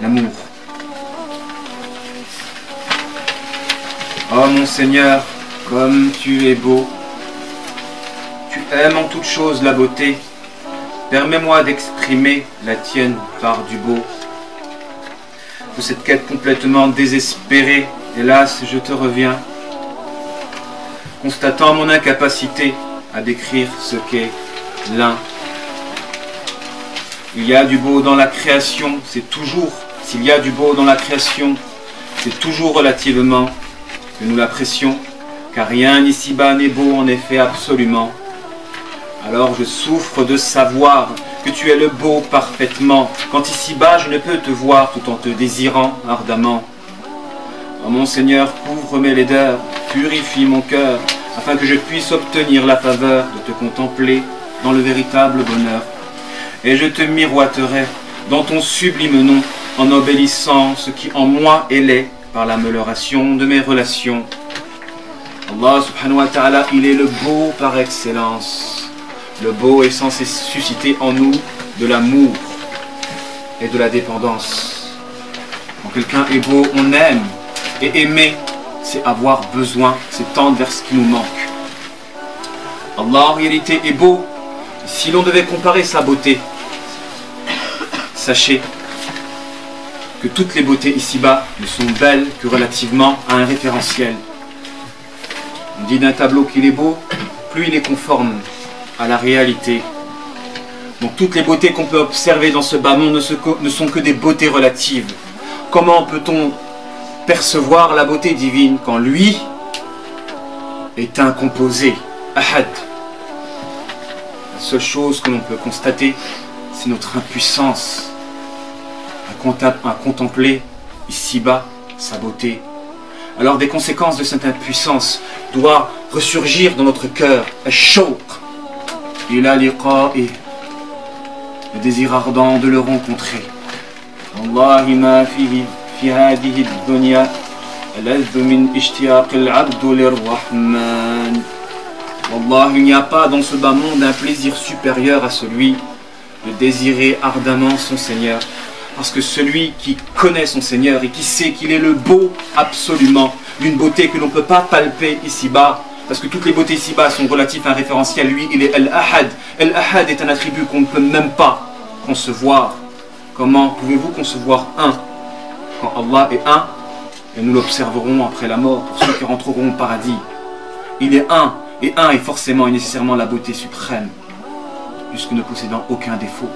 l'amour. Oh mon Seigneur, comme tu es beau, tu aimes en toute chose la beauté, permets-moi d'exprimer la tienne par du beau. De cette quête complètement désespérée, hélas, je te reviens, constatant mon incapacité à décrire ce qu'est l'un. Il y a du beau dans la création, c'est toujours, s'il y a du beau dans la création, c'est toujours relativement que nous l'apprécions, car rien ici-bas n'est beau en effet absolument. Alors je souffre de savoir que tu es le beau parfaitement, quand ici-bas je ne peux te voir tout en te désirant ardemment. Oh mon Seigneur, couvre mes laideurs, purifie mon cœur, afin que je puisse obtenir la faveur de te contempler dans le véritable bonheur. Et je te miroiterai dans ton sublime nom, en obéissant ce qui en moi est laid, par l'amélioration de mes relations. Allah subhanahu wa ta'ala, il est le beau par excellence. Le beau est censé susciter en nous de l'amour et de la dépendance. Quand quelqu'un est beau, on aime. Et aimer, c'est avoir besoin, c'est tendre vers ce qui nous manque. Allah en réalité est beau. Si l'on devait comparer sa beauté, sachez que toutes les beautés ici-bas ne sont belles que relativement à un référentiel. On dit d'un tableau qu'il est beau, plus il est conforme à la réalité. Donc toutes les beautés qu'on peut observer dans ce bas monde ne sont que des beautés relatives. Comment peut-on percevoir la beauté divine quand lui est incomposé, ahad? La seule chose que l'on peut constater, c'est notre impuissance à contempler ici-bas sa beauté. Alors des conséquences de cette impuissance doivent ressurgir dans notre cœur, al-shawq, ila liqa'i, le désir ardent de le rencontrer. Wallahi ma fi hadihi ad-dunya aladhu min ishtiyaq al-'abd lir-rahman. Wallah, il n'y a pas dans ce bas monde un plaisir supérieur à celui de désirer ardemment son Seigneur. Parce que celui qui connaît son Seigneur et qui sait qu'il est le beau absolument, d'une beauté que l'on ne peut pas palper ici-bas, parce que toutes les beautés ici-bas sont relatives à un référentiel, lui il est Al-Ahad. Al-Ahad est un attribut qu'on ne peut même pas concevoir. Comment pouvez-vous concevoir un quand Allah est un? Et nous l'observerons après la mort pour ceux qui rentreront au paradis. Il est un, et un est forcément et nécessairement la beauté suprême, puisque ne possédant aucun défaut.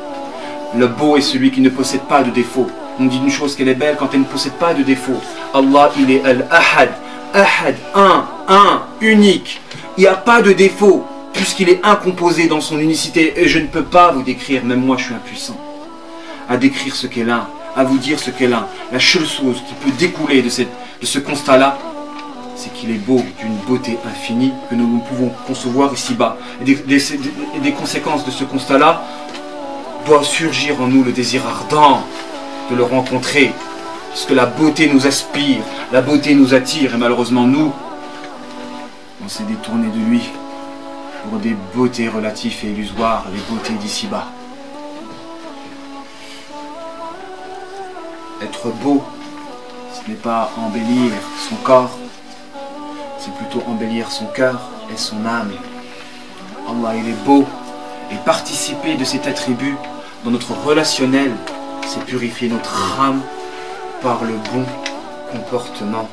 Le beau est celui qui ne possède pas de défaut. On dit une chose qu'elle est belle quand elle ne possède pas de défaut. Allah, il est Al-Ahad. Ahad, un, unique. Il n'y a pas de défaut, puisqu'il est incomposé dans son unicité. Et je ne peux pas vous décrire, même moi je suis impuissant, à décrire ce qu'est l'un, à vous dire ce qu'est l'un. La seule chose qui peut découler de ce constat-là, c'est qu'il est beau d'une beauté infinie que nous ne pouvons concevoir ici-bas. Et des conséquences de ce constat-là, doit surgir en nous le désir ardent de le rencontrer, puisque la beauté nous aspire, la beauté nous attire, et malheureusement nous, on s'est détourné de lui pour des beautés relatives et illusoires, les beautés d'ici-bas. Être beau, ce n'est pas embellir son corps, c'est plutôt embellir son cœur et son âme. Allah, il est beau, et participer de cet attribut dans notre relationnel, c'est purifier notre âme par le bon comportement.